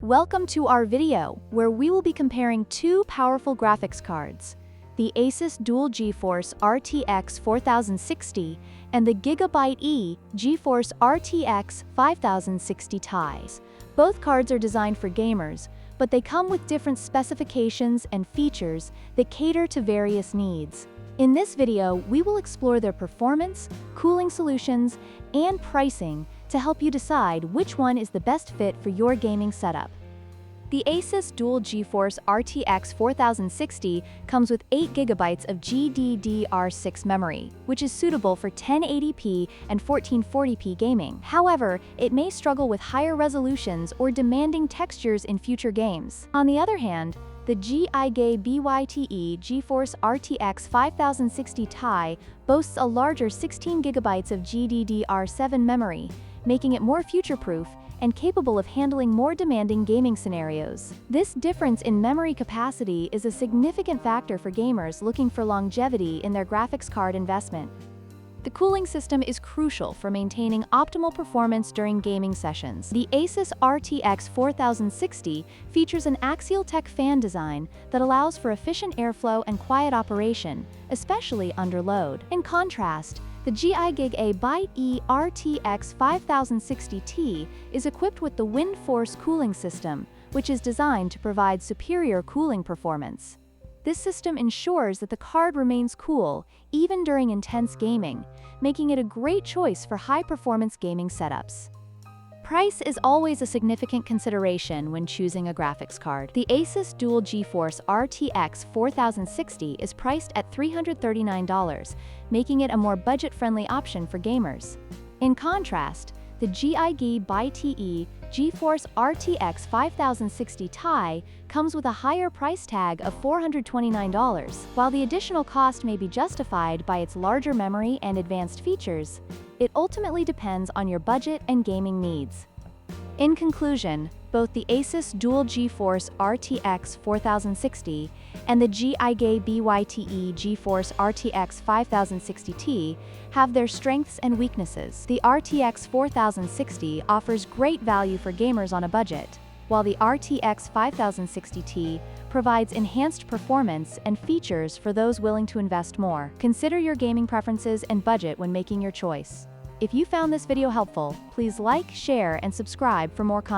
Welcome to our video, where we will be comparing two powerful graphics cards, the ASUS Dual GeForce RTX 4060 and the GIGABYTE GeForce RTX 5060 Ti. Both cards are designed for gamers, but they come with different specifications and features that cater to various needs. In this video, we will explore their performance, cooling solutions, and pricing to help you decide which one is the best fit for your gaming setup. The ASUS Dual GeForce RTX 4060 comes with 8 GB of GDDR6 memory, which is suitable for 1080p and 1440p gaming. However, it may struggle with higher resolutions or demanding textures in future games. On the other hand, the GIGABYTE GeForce RTX 5060 Ti boasts a larger 16 GB of GDDR7 memory, making it more future-proof and capable of handling more demanding gaming scenarios. This difference in memory capacity is a significant factor for gamers looking for longevity in their graphics card investment. The cooling system is crucial for maintaining optimal performance during gaming sessions. The ASUS RTX 4060 features an axial tech fan design that allows for efficient airflow and quiet operation, especially under load. In contrast, the GIGABYTE RTX 5060 Ti is equipped with the WINDFORCE cooling system, which is designed to provide superior cooling performance. This system ensures that the card remains cool even during intense gaming, making it a great choice for high-performance gaming setups. Price is always a significant consideration when choosing a graphics card. The ASUS Dual GeForce RTX 4060 is priced at $339, making it a more budget-friendly option for gamers. In contrast, the GIGABYTE GeForce RTX 5060 Ti comes with a higher price tag of $429. While the additional cost may be justified by its larger memory and advanced features, it ultimately depends on your budget and gaming needs. In conclusion, both the ASUS Dual GeForce RTX 4060 and the GIGABYTE GeForce RTX 5060 Ti have their strengths and weaknesses. The RTX 4060 offers great value for gamers on a budget, while the RTX 5060 Ti provides enhanced performance and features for those willing to invest more. Consider your gaming preferences and budget when making your choice. If you found this video helpful, please like, share, and subscribe for more content.